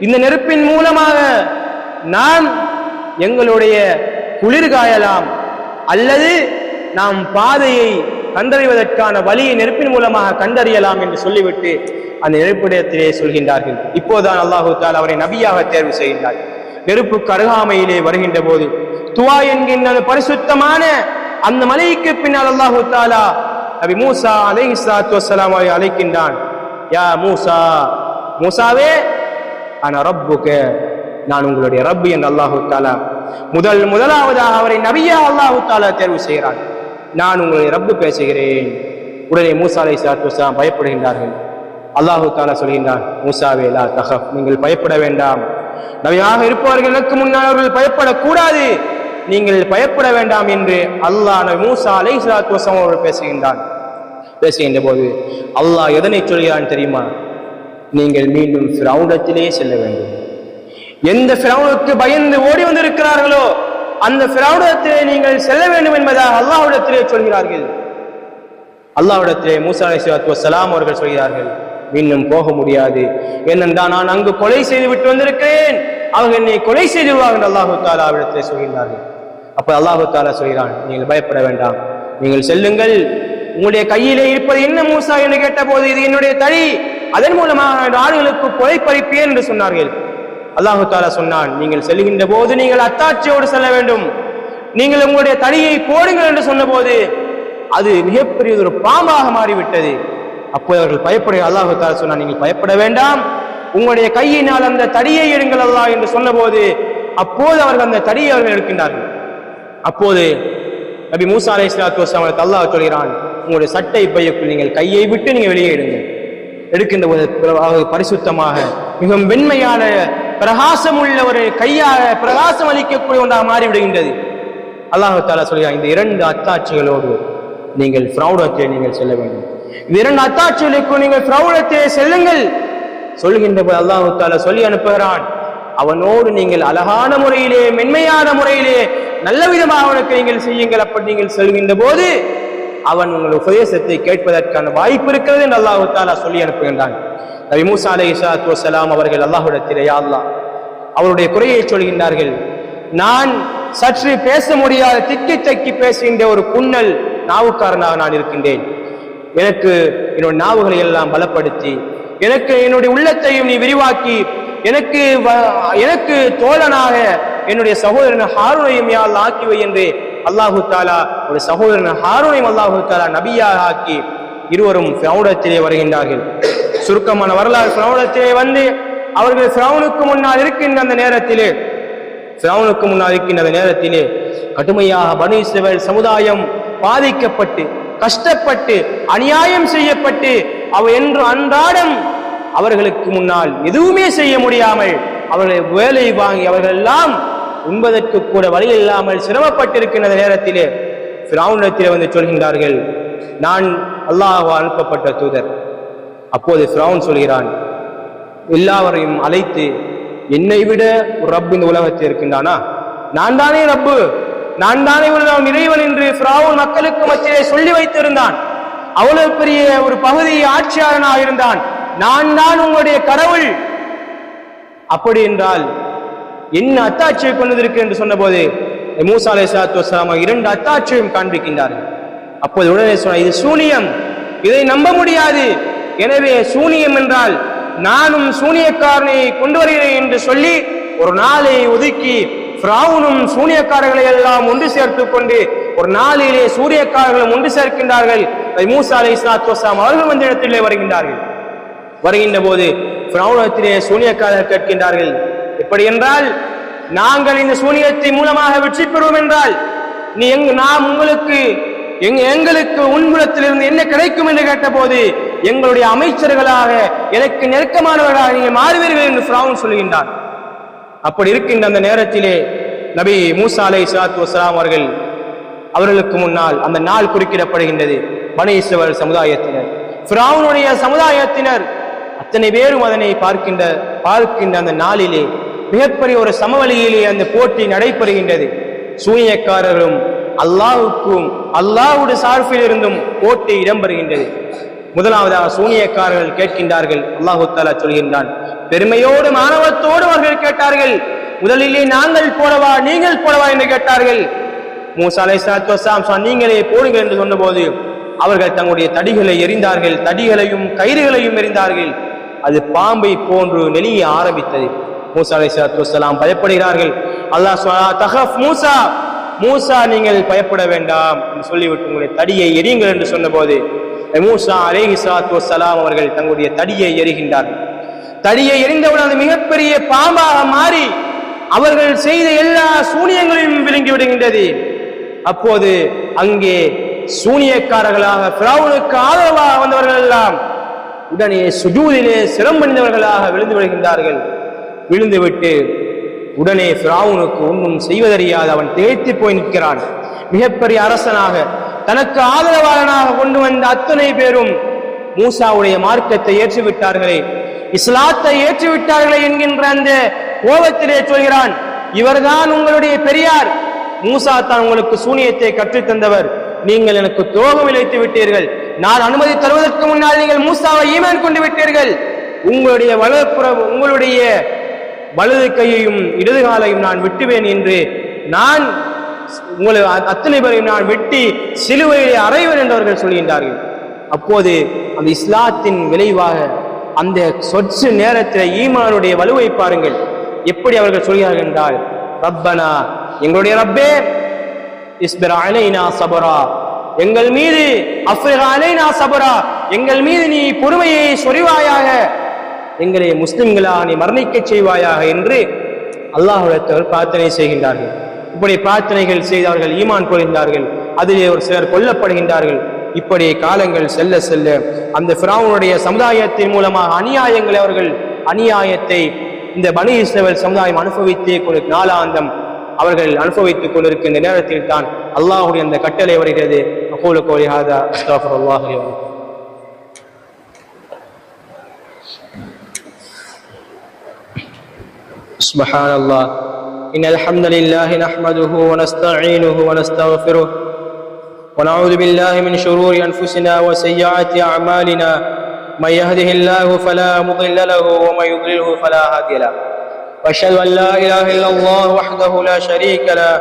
A: இந்த நெருப்பின் மூலமாக நான் எங்களுடைய குளிர் காயலாம் அல்லது நாம் பாதையை கண்டறிவதற்கான வழியை நெருப்பின் மூலமாக கண்டறியலாம் என்று சொல்லிவிட்டு அந்த நெருப்பிடத்திலே சொல்கின்றார்கள். இப்போதான் அல்லாஹு தஆலா அவரை நபியாக தேர்வு செய்கின்றார். நெருப்புக்கு அருகாமையிலே வருகின்ற போது துவா என்கின்ற பரிசுத்தமான அந்த மலைக்கு பின்னால் அல்லாஹு தஆலா நபி மூசா அலைஹிஸ்ஸலாத்து வஸ்ஸலாம் அழைக்கின்றான். யா மூசா, மூசாவே, அன ரப்புக, நான் உங்களுடைய ரப்பு என்று அல்லாஹு தஆலா முதலாவதாக அவரை நபியா அல்லாஹு தஆலா தேர்வு செய்கிறான். நான் உங்களுடைய ரப்பு பேசுகிறேன். உடனே மூசா அலைஹிஸ்ஸலாத்து வஸ்ஸலாம் பயப்படுகின்றார்கள். அல்லாஹு தஆலா சொல்கின்றான், மூசாவே லா தஹப், நீங்கள் பயப்பட வேண்டாம், நபியாக இருப்பவர்களுக்கு முன்னால் அவர்கள் பயப்படக்கூடாது, நீங்கள் பயப்பட வேண்டாம் என்று அல்லாஹ் நபி மூசா அலைஹிஸ்ஸலாத்து வஸ்ஸலாம் அவர்கள் பேசுகின்ற போது அல்லாஹ் எதனை சொல்கிறான் தெரியுமா, நீங்கள் மீண்டும் ஃபிரௌனிடத்திலே செல்ல வேண்டும். எந்த ஃபிரௌனுக்கு பயந்து ஓடி வந்திருக்கிறார்களோ அந்த ஃபிரௌனிடத்திலே நீங்கள் செல்ல வேண்டும் என்பதாக அல்லாஹ்விடத்திலே சொல்கிறார்கள். அல்லாஹ்விடத்திலே மூசா அலைஹிஸ்ஸலாத்து வஸ்ஸலாம் அவர்கள் சொல்கிறார்கள், இன்னும் போக முடியாது, ஏனென்றால் நான் அங்கு கொலை செய்து விட்டு வந்திருக்கிறேன், அவர்கள் என்னை கொலை செய்து விடுவார்கள் அல்லாஹு தஆலா அவரிடத்திலே சொல்கின்றார்கள். அப்ப அல்லாஹு தஆலா சொல்கிறான், நீங்கள் பயப்பட வேண்டாம், நீங்கள் செல்லுங்கள், உங்களுடைய கையிலே இருப்பது என்ன மூசா என்று கேட்ட போது இது என்னுடைய தடி, அதன் மூலமாக ஆடுகளுக்கு கொலை பறிப்பேன் என்று சொன்னார்கள். அல்லாஹு தாலா சொன்னான், நீங்கள் செல்கின்ற போது நீங்கள் அத்தாட்சியோடு செல்ல வேண்டும், நீங்கள் உங்களுடைய தடியை போடுங்கள் என்று சொன்ன போது அது மிகப்பெரிய ஒரு பாம்பாக மாறிவிட்டது. அப்போது அவர்கள் பயப்பட அல்லாஹு தாலா சொன்னான், நீங்கள் பயப்பட வேண்டாம், உங்களுடைய கையினால் அந்த தடியை எடுங்கள் அல்லாஹ் என்று சொன்ன போது அப்போது அவர்கள் அந்த தடியை அவர்கள் எடுக்கின்றார்கள். அப்போது நபி மூசா அலைஹிஸ்ஸலாத்து வஸ்ஸலாம் அல்லாஹ் சொல்கிறான், உங்களுடைய சட்டை பையுக்குள் நீங்கள் கையை விட்டு நீங்கள் வெளியே எடுங்கள். எடுக்கின்ற போது பரிசுத்தமாக மிகவும் வெண்மையான பிரகாசம் உள்ள ஒரு கையாக பிரகாசம் அளிக்கக்கூடிய ஒன்றாக மாறிவிடுகின்றது. அல்லாஹ் தஆலா சொல்கிறான், இந்த 2 அத்தாட்சிகளோடு நீங்கள் ஃபிரௌனிடத்திலே நீங்கள் செல்ல வேண்டும். இந்த 2 அத்தாட்சிகளுக்கு நீங்கள் ஃபிரௌனிடத்திலே செல்லுங்கள் சொல்கின்ற போது அல்லாஹ் தஆலா சொல்லி அனுப்புகிறான், அவனோடு நீங்கள் அழகான முறையிலே மென்மையான முறையிலே நல்ல விதமாக அவனுக்கு நீங்கள் செய்யுங்கள். அப்படி நீங்கள் செல்கின்ற போது அவன் உங்கள் உபதேசத்தை கேட்பதற்கான வாய்ப்பு இருக்கிறது என்று அல்லாஹ் தஆலா சொல்லி அனுப்புகின்றான். நபி மூசா அலைஹிஸ்ஸலாத்து வஸ்ஸலாம் அவர்கள் அல்லாஹ்விடத்திலே, யா அல்லாஹ், அவருடைய குறையை சொல்கின்றார்கள், நான் சற்று பேச முடியாத திக்கி தக்கி பேசுகின்ற ஒரு குன்னல் நாவுக்காரனாக நான் இருக்கின்றேன். எனக்கு என்னுடைய நாவுகளை எல்லாம் பலப்படுத்தி எனக்கு என்னுடைய உள்ளத்தையும் நீ விரிவாக்கி எனக்கு தோழனாக என்னுடைய சகோதரன் ஹாரூனையும் யா அல்லாஹ் ஆக்கி வை என்று அல்லாஹு தஆலா ஒரு சகோதரன் ஹாரூனையும் அல்லாஹு தஆலா நபியாக ஆக்கி இருவரும் ஃபிரௌனிடத்திலே வருகின்றார்கள். சுருக்கமான வரலாறு, ஃபிரௌனிடத்திலே வந்து அவர்கள் ஃபிரௌனுக்கு முன்னால் இருக்கின்ற அந்த நேரத்திலே கடுமையாக பனி இஸ்ரவேல் சமுதாயம் பாதிக்கப்பட்டு கஷ்டப்பட்டு அநியாயம் செய்யப்பட்டு என்று அன்றாடம் அவர்களுக்கு முன்னால் எதுவுமே செய்ய முடியாமல் அவர்களை வேலை வாங்கி அவர்கள் எல்லாம் உண்பதற்கு கூட வழி இல்லாமல் சிரமப்பட்டிருக்கின்ற நேரத்திலே ஃபிரௌனிடத்திலே வந்து சொல்கின்றார்கள், நான் அல்லாஹ் அனுப்பப்பட்ட தூதர். அப்போது ஃபிரௌன் சொல்கிறான், எல்லாவரையும் அழைத்து, என்னை விட ஒரு ரப் இந்த உலகத்தில் இருக்கின்றானா? நான் தானே ரப்பு, நான் தானே உலகம் இறைவன் என்று ஃபிரௌன் மக்களுக்கு மத்தியிலே சொல்லி வைத்திருந்தான். அவ்வளவு பெரிய ஒரு பகுதி ஆட்சியாளனாக இருந்தான். நான் தான் உங்களுடைய கடவுள். அப்படி என்றால் என்ன அத்தாட்சியை கொண்டிருக்க என்று சொன்ன போது மூசா அலைஹிஸ்ஸலாத்து வஸ்ஸலாம் 2 அத்தாட்சியையும் காண்பிக்கின்றார்கள். அப்போது உடனே சொன்னார், இது சூனியம், இதை நம்ப முடியாது. எனவே சூனியம் என்றால் நானும் சூனியக்காரனை கொண்டு வருகிறேன் என்று சொல்லி ஒரு நாளை ஒதுக்கி ஃபிரௌனும் சூனியக்காரர்களை எல்லாம் ஒன்று சேர்த்துக் கொண்டு ஒரு நாளிலே சூனியக்காரர்களும் ஒன்று சேர்க்கின்றார்கள். மூசா அலைஹிஸ்ஸலாத்து வஸ்ஸலாம் அவர்கள் வந்து இடத்திலே வருகின்ற போது ஃபிரௌனிடத்திலே சூனியக்காரர்கள் கேட்கின்றார்கள், எப்படி என்றால், நாங்கள் இந்த சூனியத்தின் மூலமாக வெற்றி பெறுவோம் என்றால் நாம் எங்களுக்கு உன்புலத்திலிருந்து என்ன கிடைக்கும் என்று கேட்டபோது எங்களுடைய அமைச்சர்களாக எனக்கு நெருக்கமானவர்களாக நீங்கள் மாறுவீர்கள் என்று ஃபிரௌன் சொல்கின்றார். அப்படி இருக்கின்ற அந்த நேரத்திலே நபி மூசா அலைஹிஸ்ஸலாத்து வஸ்ஸலாம் அவர்களுக்கு முன்னால் அந்த நாள் குறிப்பிடப்படுகின்றது. பனி இஸ்ரவேல் சமுதாயத்தினர், ஃபிரௌனுடைய சமுதாயத்தினர் அத்தனை பேரும் அதனை பார்க்கின்ற அந்த நாளிலே மிகப்பெரிய ஒரு சமவெளியிலே அந்த போட்டி நடைபெறுகின்றது. சூனியக்காரரும் அல்லாஹ்வுடைய சார்பில் இருந்தும் போட்டி இடம்பெறுகின்றது. முதலாவதாக சூனியக்காரர்கள் கேட்கின்றார்கள். அல்லாஹு தஆலா சொல்கின்றான், பெருமையோடு மானவத்தோடு அவர்கள் கேட்டார்கள், முதலிலே நாங்கள் போடவா நீங்கள் போடவா என்று கேட்டார்கள். மூசா அலைஹிஸ்ஸலாத்து வஸ்ஸலாம் நீங்களே போடுங்கள் என்று சொன்னபோது அவர்கள் தங்களுடைய தடிகளை எறிந்தார்கள், தடிகளையும் கயிறுகளையும் எறிந்தார்கள். அது பாம்பை போன்று நெளிய ஆரம்பித்தது. மூசா அலைஹிஸ்ஸலாத்து வஸ்ஸலாம் பயப்படுகிறார்கள். அல்லாஹ் தகஃப் மூசா நீங்கள் பயப்பட வேண்டாம் என்று சொல்லிவிட்டு உங்களுடைய தடியை எறியுங்கள் என்று சொன்னபோது மூசா அலைஹிஸ்ஸலாத்து வஸ்ஸலாம் அவர்கள் தங்களுடைய தடியை எறிகின்றார்கள். தடியை எறிந்தவுடன் அது மிகப்பெரிய பாம்பாக மாறி அவர்கள் செய்த எல்லா சூனியங்களையும் விழுங்கி விடுகின்றது. அப்போது அங்கே சூனியக்காரர்களாக ஃபிரௌனுக்கு ஆதரவாக வந்தவர்கள் எல்லாம் உடனே சுஜூதிலே சிரமடைந்தவர்களாக விழுந்து விடுகின்றார்கள். விழுந்துவிட்டு உடனே ஃபிரௌனுக்கு ஒன்றும் செய்வதறியாது அவன் திகைத்து போய் நிற்கிறான். மிகப்பெரிய அரசனாக தனக்கு ஆதரவாளனாக கொண்டு வந்த அத்தனை பேரும் மூசாவுடைய மார்க்கத்தை ஏற்றுவிட்டார்களே, இஸ்லாத்தை ஏற்றுவிட்டார்களே என்கின்ற அந்த கோபத்திலே சொல்கிறான், இவர்தான் உங்களுடைய பெரியார், மூசா தான் உங்களுக்கு சூனியத்தை கற்றுத்தந்தவர், நீங்கள் எனக்கு துரோகம் இழைத்து விட்டீர்கள், நான் அனுமதி தருவதற்கு முன்னால் நீங்கள் மூசாவை ஈமான் கொண்டு விட்டீர்கள், உங்களுடைய வலது கையையும் இடது காலையும் நான் வெட்டுவேன் என்று நான் உங்களை அத்தனை பேரையும் நான் வெட்டி சிலுவையிலே அறைவேன் என்றவர்கள் சொல்கின்றார்கள். அப்போது அந்த இஸ்லாத்தின் விளைவாக அந்த சொற்று நேரத்தில் ஈமானுடைய வலுவை பாருங்கள். எப்படி அவர்கள் சொல்கிறார்கள் என்றால், ரப்பனா, எங்களுடைய ரப்பே, இஸ்பிர் அலைனா சபரா, எங்கள் மீது அஃப்ரிக் அலைனா சபரா, எங்கள் மீது நீ பொறுமையை சொரிவாயாக, எங்களை முஸ்லிம்களா நீ மரணிக்க செய்வாயாக என்று அல்லாஹ்விடத்தில் பிரார்த்தனை செய்கின்றார்கள். இப்படி பிரார்த்தனைகள் செய்தார்கள், ஈமான் கொள்கின்றார்கள். அதிலே ஒரு சிலர் கொல்லப்படுகின்றார்கள். இப்படி காலங்கள் செல்ல செல்ல அந்த ஃபிரௌனுடைய சமுதாயத்தின் மூலமாக அநியாயத்தை இந்த பனி இஸ்ரவேல் சமுதாயம் அனுபவித்தே நாளாந்தம் அவர்கள் அனுபவித்துக் கொண்டிருக்கின்ற நேரத்தில் தான் அல்லாஹ்வுடைய அந்த கட்டளை வருகிறது. அகூலு கௌலி ஹாதா அஸ்தக்ஃபிருல்லாஹ் லி வ லக்கும். சுப்ஹானல்லாஹ். இன்னல் ஹம்தலில்லாஹி நஹ்மதுஹு வ நஸ்தஈனுஹு வ நஸ்தக்ஃபிருஹு ونعوذ بالله من شرور أنفسنا وسيئات أعمالنا من يهده الله فلا مضل له ومن يضلله فلا هادي له وأشهد أن لا إله إلا الله وحده لا شريك له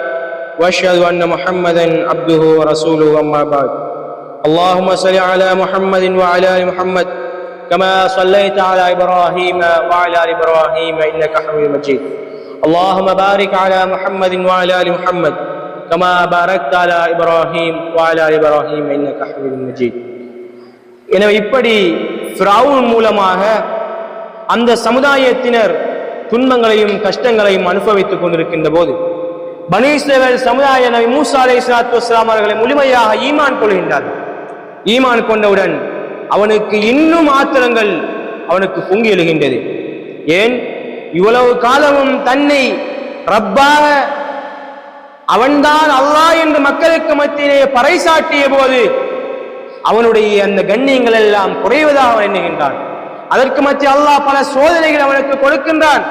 A: وأشهد أن محمدا عبده ورسوله أما بعد. اللهم صل على محمد وعلى آل محمد كما صليت على إبراهيم وعلى آل إبراهيم إنك حميد مجيد. اللهم بارك على محمد وعلى آل محمد كما باركت على إبراهيم وعلى آل إبراهيم إنك حميد مجيد. எனவே இப்படி ஃபிரௌன் மூலமாக அந்த சமுதாயத்தினர் துன்பங்களையும் கஷ்டங்களையும் அனுபவித்துக் கொண்டிருக்கின்ற போது பனி இஸ்ரவேல் சமுதாய நபி மூசா அலைஹிஸ்ஸலாத்து வஸ்ஸலாம் அவர்களை முழுமையாக ஈமான் கொள்கின்றார்கள். ஈமான் கொண்டவுடன் அவனுக்கு இன்னும் ஆத்திரங்கள் அவனுக்கு பொங்கி எழுகின்றது. ஏன்? இவ்வளவு காலமும் தன்னை ரப்பாக அவன்தான் அல்லாஹ் என்று மக்களுக்கு மத்தியிலே பறைசாட்டிய போது அவனுடைய அந்த கண்ணியங்கள் எல்லாம் குறைவதாக அவன் எண்ணுகின்றான். அதற்கு மத்திய அல்லாஹ் பல சோதனைகள் அவனுக்கு கொடுக்கின்றான்.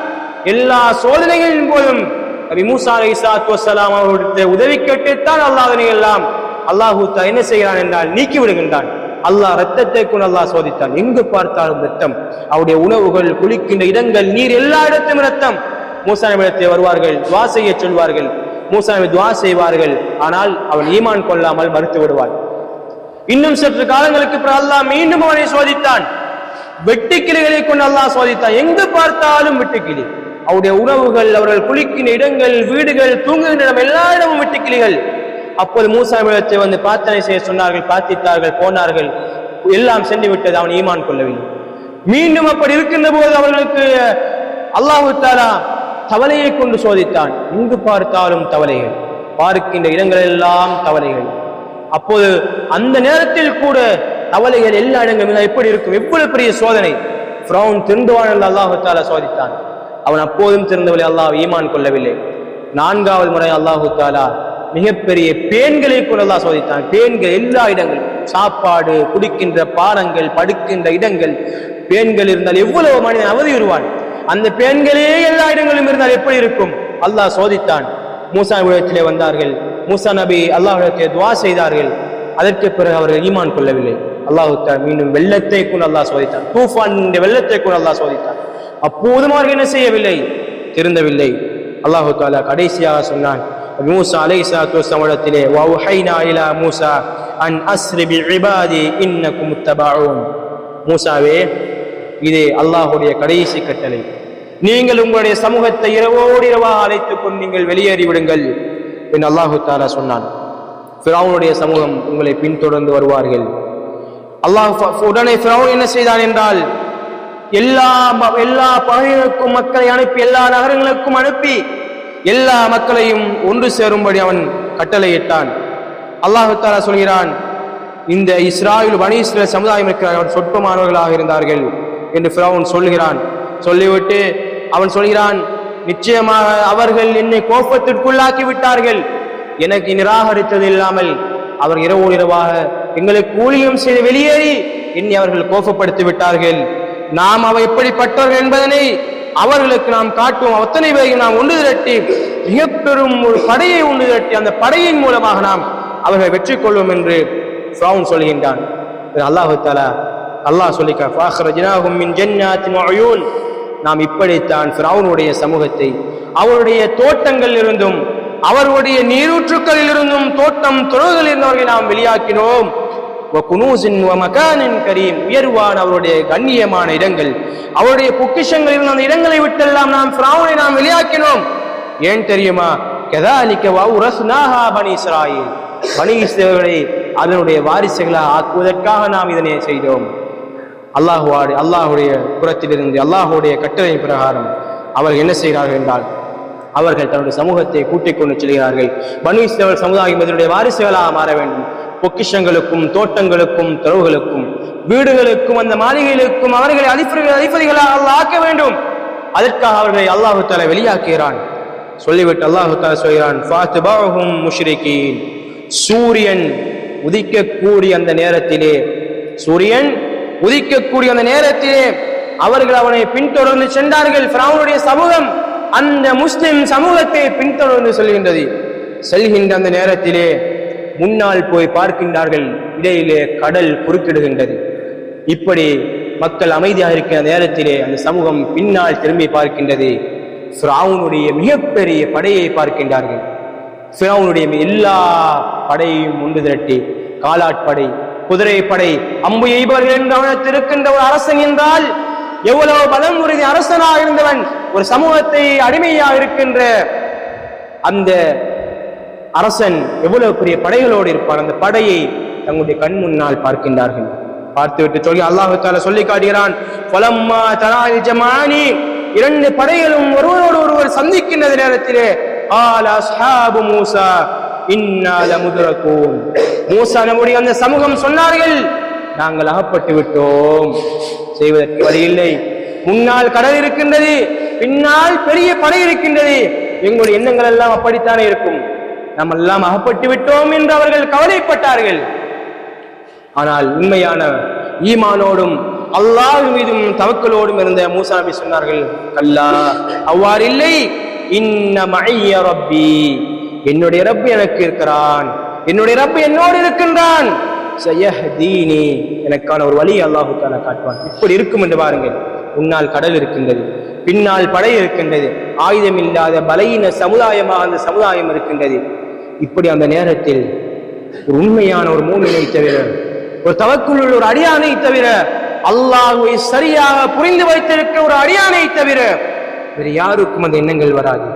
A: எல்லா சோதனைகளின் போதும் நபி மூசா அலைஹிஸ்ஸலாத்து வஸ்ஸலாம் அவருடைய உதவி கேட்டுத்தான் அல்லாஹ்வை எல்லாம் அல்லாஹ் என்ன செய்கிறான் என்றால் நீக்கி விடுகின்றான். அல்லாஹ் ரத்தத்தை கொண்டு அல்லாஹ் சோதித்தான். எங்கு பார்த்தாலும் ரத்தம். அவருடைய உணவுகள், குளிக்கின்ற இடங்கள், நீர், எல்லா இடத்திலும் ரத்தம். மூசா நபியிடத்தில் வருவார்கள், துஆ செய்ய சொல்வார்கள். மூசா நபி துஆ செய்வார்கள். ஆனால் அவன் ஈமான் கொள்ளாமல் மறுத்து விடுவான். இன்னும் சற்று காலங்களுக்கு பிறகு அல்லாஹ் மீண்டும் அவனை சோதித்தான். வெட்டுக்கிளிகளை கொண்டு அல்லாஹ் சோதித்தான். எங்கு பார்த்தாலும் வெட்டுக்கிளி. அவருடைய உணவுகள், அவர்கள் குளிக்கின்ற இடங்கள், வீடுகள், தூங்குகின்ற இடம், எல்லா இடமும் வெட்டுக்கிளிகள். அப்போது மூசா நபியிடத்தை வந்து பிரார்த்தனை செய்ய சொன்னார்கள். பிரார்த்தித்தார்கள், போனார்கள். எல்லாம் சென்று விட்டது. அவன் ஈமான் கொள்ளவில்லை. மீண்டும் அப்படி இருக்கின்ற போது அவர்களுக்கு அல்லாஹ் தஆலா தவளையை கொண்டு சோதித்தான். எங்கு பார்த்தாலும் தவளைகள், பார்க்கின்ற இடங்கள் எல்லாம் தவளைகள். அப்போது அந்த நேரத்தில் கூட தவளைகள் எல்லா இடங்களும் எப்படி இருக்கும்? எவ்வளவு பெரிய சோதனை! ஃபிரௌன் திருந்துவான் என்று அல்லாஹ் தஆலா சோதித்தான். அவன் அப்போதும் திருந்தவில்லை. அல்லாஹ் ஈமான் கொள்ளவில்லை. 4வது முறை அல்லாஹ் தஆலா மிகப்பெரிய பேன்களை கொண்டு அல்லாஹ் சோதித்தான். பேன்கள் எல்லா இடங்களும், சாப்பாடு, குடிக்கின்ற பானங்கள், படுக்கின்ற இடங்கள், பேன்கள் இருந்தால் எவ்வளவு மனிதன் அவதியுறுவான். அந்த பேன்களே எல்லா இடங்களிலும் இருந்தால் எப்படி இருக்கும்? அல்லாஹ் சோதித்தான். மூசா நபியிடத்திலே வந்தார்கள். மூசா நபி அல்லாஹ்விடத்திலே துஆ செய்தார்கள். அதற்கு பிறகு அவர்கள் ஈமான் கொள்ளவில்லை. அல்லாஹ் தஆலா மீண்டும் வெள்ளத்தை கொண்டு அல்லாஹ் சோதித்தான். தூஃபான் வெள்ளத்தை கொண்டு அல்லாஹ் சோதித்தான். அப்போதும் அவர்கள் என்ன செய்யவில்லை? திருந்தவில்லை. அல்லாஹ் தஆலா கடைசியாக சொன்னான் மூசா அலைஹிஸ்ஸலாத்து வஸ்ஸலாமிடத்திலே, வஅஹைனா இலா மூசா அன் அஸ்ரி பிஇபாதி இன்னகும் முத்தபஊன். மூசாவே, இது அல்லாஹ்வுடைய கடைசி கட்டளை. நீங்கள் உங்களுடைய சமூகத்தை இரவோடு இரவாக அழைத்துக் கொண்டு நீங்கள் வெளியேறி விடுங்கள் என்று அல்லாஹ் தஆலா சொன்னான். ஃபிரௌனுடைய சமூகம் உங்களை பின்தொடர்ந்து வருவார்கள். அல்லாஹ் உடனே ஃபிரௌன் என்ன செய்தான் என்றால், எல்லா பகுதிகளுக்கும் மக்களை அனுப்பி, எல்லா நகரங்களுக்கும் அனுப்பி எல்லா மக்களையும் ஒன்று சேரும்படி அவன் கட்டளையிட்டான். அல்லாஹ் தஆலா சொல்கிறான், இந்த இஸ்ராயேல் பனி இஸ்ரவேல் சமுதாயம் இருக்கிறார்கள், சொற்பமானவர்களாக இருந்தார்கள் என்று ஃபிரௌன் சொல்கிறான். சொல்லிவிட்டு அவன் சொல்கிறான், நிச்சயமாக அவர்கள் என்னை கோபத்திற்குள்ளாக்கி விட்டார்கள். எனக்கு நிராகரித்தது இல்லாமல் அவர் இரவோடு இரவாக எங்களுக்கு ஊழியம் செய்து வெளியேறி என்னை அவர்கள் கோபப்படுத்தி விட்டார்கள். நாம் அவை எப்படிப்பட்டவர்கள் என்பதனை அவர்களுக்கு நாம் காட்டுவோம். அத்தனை பேரையும் நாம் ஒன்று திரட்டி மிக பெரும் ஒரு படையை ஒன்று திரட்டி அந்த படையின் மூலமாக நாம் அவர்களை வெற்றி கொள்வோம் என்று ஃபிரௌன் சொல்கின்றான். அல்லாஹ் தஆலா சொல்லிக்கான், ஃபஅக்ரஜ்னாஹும் மின் ஜன்னாத்தின் வஉயூன். நாம் இப்படித்தான் ஃபிரௌனுடைய சமூகத்தை அவருடைய தோட்டங்களில் இருந்தும் அவருடைய நீரூற்றுக்களில் இருந்தும் தோட்டம் தொழுகளில் இருந்தவர்களை நாம் வெளியாக்கினோம். வகுனூஸின் வமகானின் கரீம், உயர்வான அவருடைய கண்ணியமான இடங்கள், அவருடைய பொக்கிஷங்களில் அந்த இடங்களை விட்டெல்லாம் நாம் ஃபிரௌனை நாம் வெளியாக்கினோம். ஏன் தெரியுமா? கதாலிக வௌரஸ்னாஹா பனி இஸ்ராயீல், பனி இஸ்ரவேலை அதனுடைய வாரிசுகளாக ஆக்குவதற்காக நாம் இதனை செய்தோம். அல்லாஹுடைய புறத்திலிருந்து அல்லாஹுடைய கட்டளை பிரகாரம் அவர்கள் என்ன செய்கிறார்கள் என்றால், அவர்கள் தன்னுடைய சமூகத்தை கூட்டிக் கொண்டு செல்கிறார்கள். பனு இஸ்ரவேல் சமுதாயம் இதனுடைய வாரிசுகளாக மாற வேண்டும். பொக்கிஷங்களுக்கும் தோட்டங்களுக்கும் துறவுகளுக்கும் வீடுகளுக்கும் அந்த மாளிகைகளுக்கும் அவர்களை அதிபதிகளாக அல்லாஹ் ஆக்க வேண்டும். அதற்காக அவர்களை அல்லாஹு தஆலா வெளியாக்குகிறான். சொல்லிவிட்டு அல்லாஹு தஆலா சொல்கிறான், ஃபாத்பாஹும் முஷ்ரிகீன், சூரியன் உதிக்கக்கூடிய அந்த நேரத்திலே, சூரியன் உதிக்கக்கூடிய அந்த நேரத்திலே அவர்கள் அவனை பின்தொடர்ந்து சென்றார்கள். ஃபிரௌனுடைய சமூகம் அந்த முஸ்லிம் சமூகத்தை பின்தொடர்ந்து செல்கின்ற அந்த நேரத்திலே முன்னால் போய் பார்க்கின்றார்கள், இடையிலே கடல் குறுக்கிடுகின்றது. இப்படி மக்கள் அமைதியாக இருக்கிற நேரத்திலே அந்த சமூகம் பின்னால் திரும்பி பார்க்கின்றது. ஃபிரௌனுடைய மிகப்பெரிய படையை பார்க்கின்றார்கள். ஃபிரௌனுடைய எல்லா படையையும் ஒன்று திரட்டி, காலாட்படை, குதிரை படை, அம்பு எய்பவர்கள் என்று அவனத்திருக்கின்ற ஒரு அரசன் என்றால் எவ்வளவு பலம் உறுதி அரசனாக இருந்தவன் ஒரு சமூகத்தை அடிமையாக இருக்கின்ற அந்த அரசன் எவ்வளவு பெரிய படைகளோடு இருப்பான். அந்த படையை தங்களுடைய கண் முன்னால் பார்க்கின்றார்கள். பார்த்துவிட்டு சொல்லி அல்லாஹ் தஆலா சொல்லி காட்டுகிறான், ஃபலம்மா தரால் ஜமானி, இரண்டு படைகளும் ஒருவரோடு ஒருவர் சந்திக்கின்ற நேரத்திலே ஆல அஸ்ஹாபு மூசா இன்னா லமுத்ரகூன், மூசா நம்முடைய அந்த சமூகம் சொன்னார்கள், நாங்கள் அகப்பட்டு விட்டோம், செய்வதற்கு வழியில்லை. முன்னால் கடல் இருக்கின்றது, பின்னால் பெரிய படை இருக்கின்றது, எங்களுடைய எண்ணங்கள் எல்லாம் அப்படித்தானே இருக்கும், நாம் எல்லாம் அகப்பட்டு விட்டோம் என்று அவர்கள் கவலைப்பட்டார்கள். ஆனால் உண்மையான ஈமானோடும் அல்லாஹ் மீதும் தவக்கலோடும் இருந்த மூசா நபி சொன்னார்கள், கல்லா, அவ்வாறு இல்லை, இன்ன மஅய்ய ரப்பி, என்னுடைய ரப் எனக்கு இருக்கிறான், என்னுடைய ரப் என்னோடு இருக்கின்றான், சயஹ்தீனி, எனக்கான ஒரு வழி அல்லாஹ் தஆலா காட்டுவான். இப்படி இருக்கும் என்று பாருங்கள். முன்னால் கடல் இருக்கின்றது, பின்னால் படை இருக்கின்றது, ஆயுதம் இல்லாத பலவீன சமுதாயமாக அந்த சமுதாயம் இருக்கின்றது. இப்படி அந்த நேரத்தில் ஒரு உண்மையான ஒரு மூமினை தவிர, ஒரு தவக்குள்ள ஒரு அடியானை தவிர, அல்லாஹ்வை சரியாக புரிந்து வைத்திருக்க ஒரு அடியானை தவிர வேறு யாருக்கும் அந்த எண்ணங்கள் வராது.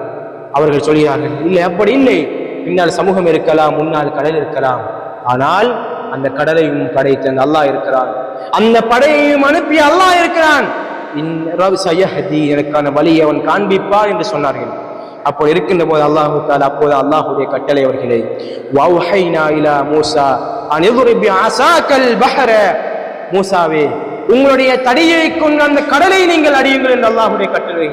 A: அவர்கள் சொல்கிறார்கள், இல்லை, அப்படி இல்லை, பின்னால் சமூகம் இருக்கலாம், முன்னால் கடல் இருக்கலாம், ஆனால் அந்த கடலையும் படைத்த அல்லாஹ் இருக்கிறான், அந்த படையையும் அனுப்பி அல்லாஹ் இருக்கிறான், எனக்கான வழியை அவன் காண்பிப்பான் என்று சொன்னார்கள். அப்போ இருக்கின்ற போது அல்லாஹு தஆலா அப்போது அல்லாஹுடைய கட்டளை அவர்களை, வௌஹைனா இலா மூசா அன் இத்ரிப் பிஅஸாக்கல் பஹர, மூசாவே, உங்களுடைய தடியை கொண்டு அந்த கடலை நீங்கள் அடியுங்கள் என்று அல்லாஹுடைய கட்டளை,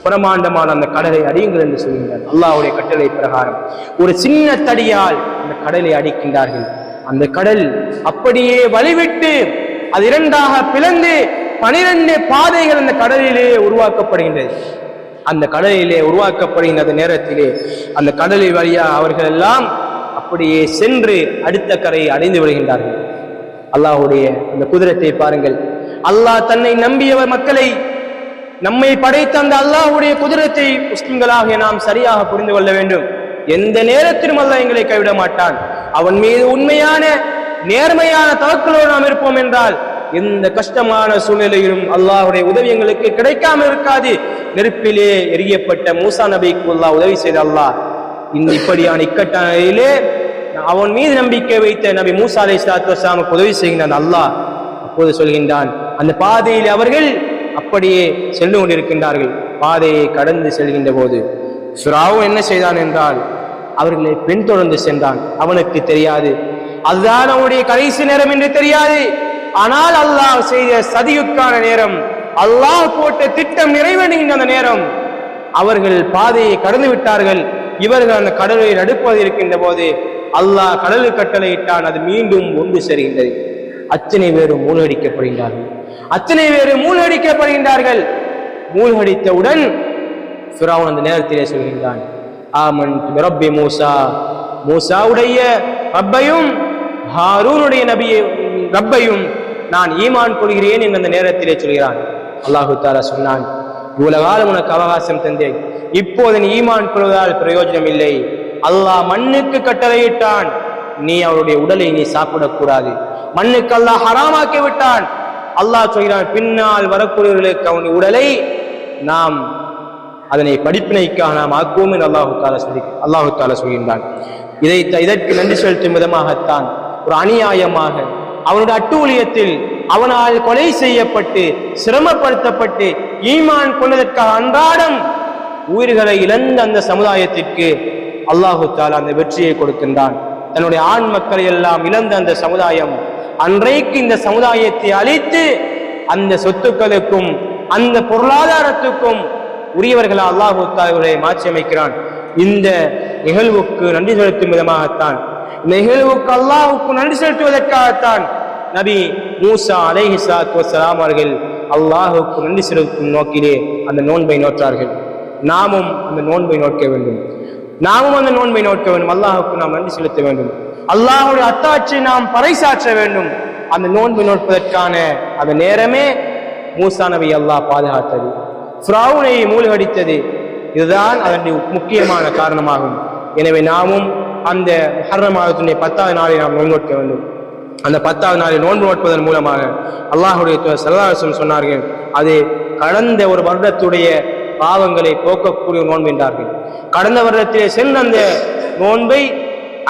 A: பிரமாண்டமான அந்த கடலை அடியுங்கள் என்று சொல்கின்றார். அல்லாஹுடைய கட்டளை பிரகாரம் ஒரு சின்ன தடியால் அந்த கடலை அடிக்கின்றார்கள். அந்த கடல் அப்படியே வழிவிட்டு அது இரண்டாக பிளந்து 12 பாதைகள் அந்த கடலிலே உருவாக்கப்படுகின்றது. அந்த கடலிலே உருவாக்கப்படுகின்ற நேரத்திலே அந்த கடலில் வழியாக அவர்கள் எல்லாம் அப்படியே சென்று அடுத்த கரையை அடைந்து விடுகின்றார்கள். அல்லாஹுடைய அந்த குதிரத்தை பாருங்கள். அல்லாஹ் தன்னை நம்பியவர் மக்களை, நம்மை படைத்த அந்த அல்லாஹுடைய குதிரத்தை முஸ்லிம்களாக நாம் சரியாக புரிந்து கொள்ள வேண்டும். எந்த நேரத்திலும் அல்லாஹ் எங்களை கைவிட மாட்டான். அவன் மீது உண்மையான நேர்மையான தவக்கலோடு நாம் இருப்போம் என்றால் எந்த கஷ்டமான சூழ்நிலையிலும் அல்லாஹுடைய உதவி எங்களுக்கு கிடைக்காமல் இருக்காது. நெருப்பிலே எரியப்பட்ட மூசா நபிக்கு அல்லாஹ் உதவி செய்த அல்லாஹ் இப்படியான இக்கட்டான நிலையிலே அவன் மீது நம்பிக்கை வைத்த நபி மூசா அலைஹிஸ்ஸலாத்து வஸ்ஸலாமுக்கு உதவி செய்கின்றான் அல்லாஹ். அப்போது சொல்கின்றான், அந்த பாதையில் அவர்கள் அப்படியே சென்று கொண்டிருக்கின்றார்கள். பாதையை கடந்து செல்கின்ற போது ஃபிரௌன் என்ன செய்தான் என்றால் அவர்களை பின்தொடர்ந்து சென்றான். அவனுக்கு தெரியாது, அதுதான் அவனுடைய கடைசி நேரம் என்று தெரியாது. ஆனால் அல்லாஹ் செய்த சதியுக்கான நேரம், அல்லாஹ் போட்ட திட்டம் நிறைவேறுகின்ற அந்த நேரம், அவர்கள் பாதையை கடந்து விட்டார்கள். இவர்கள் அந்த கடலை நடுப்பது இருக்கின்ற போது அல்லாஹ் கடலுக்கு கட்டளையிட்டான், அது மீண்டும் ஒன்று சேர்கின்றது. அத்தனை பேரும் மூழ்கடிக்கப்படுகின்றார்கள். மூழ்கடித்தவுடன் ஃபிரௌன் அந்த நேரத்திலே சொல்கின்றான், ஆமன்து பிரப்பி மூசா, மூசாவுடைய ரப்பையும் ஹாரூனுடைய ரப்பையும் நான் ஈமான் கொள்கிறேன் என்று அந்த நேரத்திலே சொல்கிறான். அல்லாஹு தஆலா சொன்னான், இவ்வளவு காலம் உனக்கு அவகாசம் தந்தேன், இப்போது நீ ஈமான் கொள்வதால் பிரயோஜனம் இல்லை. அல்லாஹ் மண்ணுக்கு கட்டளையிட்டான், நீ அவருடைய உடலை நீ சாப்பிடக்கூடாது, மண்ணுக்கு அல்லாஹ் ஹராமாக்கி விட்டான். அல்லாஹ் சொல்கிறான், பின்னால் வரக்கூடியவர்களுக்கு அவனுடைய உடலை நாம் அதனை படிப்பினைக்காக நாம் ஆக்குவோம் என்று அல்லாஹு தாலா சொல்கின்றான். இதற்கு நன்றி செலுத்தும் விதமாகத்தான் ஒரு அநியாயமாக அவனுடைய அட்டூழியத்தில் அவனால் கொலை செய்யப்பட்டு சிரமப்படுத்தப்பட்டு ஈமான் கொண்டதற்காக அன்றாடம் உயிர்களை இழந்த அந்த சமுதாயத்திற்கு அல்லாஹு தாலா அந்த வெற்றியை கொடுக்கின்றான். தன்னுடைய ஆண் மக்களை எல்லாம் இழந்த அந்த சமுதாயம் அன்றைக்கு இந்த சமுதாயத்தை அழித்து அந்த சொத்துக்களுக்கும் அந்த பொருளாதாரத்துக்கும் உரியவர்கள் அல்லாஹு தாலா மாற்றி அமைக்கிறான். இந்த நிகழ்வுக்கு நன்றி செலுத்தும் விதமாகத்தான், நிகழ்வுக்கு அல்லாஹுக்கு நன்றி செலுத்துவதற்காகத்தான் நபி மூசா அலைஹிஸ்ஸலாத்து வஸ்ஸலாம் அவர்கள் அல்லாஹுக்கு நன்றி செலுத்தும் நோக்கிலே அந்த நோன்பை நோற்றார்கள். நாமும் அந்த நோன்பை நோக்க வேண்டும், அல்லாஹுக்கு நாம் நன்றி செலுத்த வேண்டும், அல்லாஹுடைய அத்தாட்சியை நாம் பறைசாற்ற வேண்டும். அந்த நோன்பை நோட்பதற்கான அந்த நேரமே மூசா நபி அல்லாஹ் பாதுகாத்தது, ஃபிரௌனை மூழ்கடித்தது. இதுதான் அதனுடைய முக்கியமான காரணமாகும். எனவே நாமும் அந்த முஹர்ரம் மாதத்தினுடைய 10வது நாளை நாம் நோன்பு நோக்க வேண்டும். அந்த 10வது நாளில் நோன்பு நோட்பதன் மூலமாக அல்லாஹுடைய ஸல்லல்லாஹு அலைஹி வஸல்லம் சொன்னார்கள், அது கடந்த ஒரு வருடத்துடைய பாவங்களை போக்கக்கூடிய நோன்பு என்றார்கள். கடந்த வருடத்திலே சென்ற அந்த நோன்பை,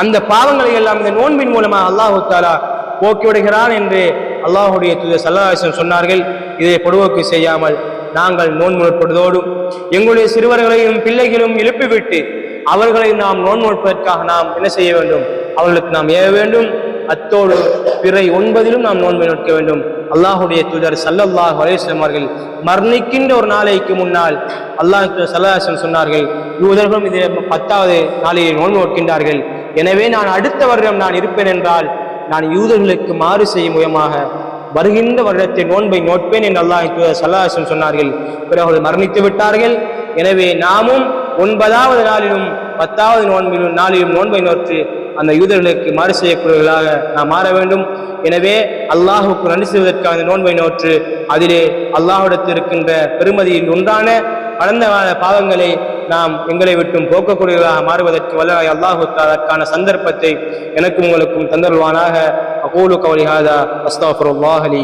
A: அந்த பாவங்களை எல்லாம் இந்த நோன்பின் மூலமாக அல்லாஹு தாலா போக்கி விடுகிறான் என்று அல்லாஹுடைய தூதர் ஸல்லல்லாஹு அலைஹி வஸல்லம் சொன்னார்கள். இதை பொடுவோக்கு செய்யாமல் நாங்கள் நோன்பு நோட்பதோடு எங்களுடைய சிறுவர்களையும் பிள்ளைகளும் எழுப்பிவிட்டு அவர்களை நாம் நோன்பு நோட்பதற்காக நாம் என்ன செய்ய வேண்டும்? அவர்களுக்கு நாம் ஏவ வேண்டும். அத்தோடு பிறை 9 நாம் நோன்பை நோக்க வேண்டும். அல்லாஹுடைய தூதர் ஸல்லல்லாஹு அலைஹி வஸல்லம் அவர்கள் மரணிக்கின்ற ஒரு நாளைக்கு முன்னால் அல்லாஹ் ஸல்லல்லாஹு அலைஹி வஸல்லம் சொன்னார்கள், யூதர்களும் இது 10வது நாளில் நோன்பு நோக்கின்றார்கள், எனவே நான் அடுத்த வருடம் நான் இருப்பேன் என்றால் நான் யூதர்களுக்கு மாறு செய்யும் முயமாக வருகின்ற வருடத்தை நோன்பை நோட்பேன் என்று அல்லாஹ் ஸல்லல்லாஹு அலைஹி வஸல்லம் சொன்னார்கள். பிறகு அவர்கள் மரணித்து விட்டார்கள். எனவே நாமும் 9வது நாளிலும் 10வது நாளிலும் நோன்பை நோற்று அந்த யூதர்களுக்கு மாறு செய்யக்கூடியவர்களாக நாம் மாற வேண்டும். எனவே அல்லாஹுக்கு நன்றி செய்வதற்காக அந்த நோன்பை நோற்று அதிலே அல்லாஹ்விடத்தில் இருக்கின்ற பெருமதியில் ஒன்றான கடந்த பாவங்களை நாம் எங்களை விட்டும் போக்கக்கூடியவர்களாக மாறுவதற்கு வல்லவராய் அல்லாஹு அதற்கான சந்தர்ப்பத்தை எனக்கும் உங்களுக்கும் தந்தருள்வானாக. அகூலு கௌலி ஹாதா அஸ்தக்ஃபிருல்லாஹ் லி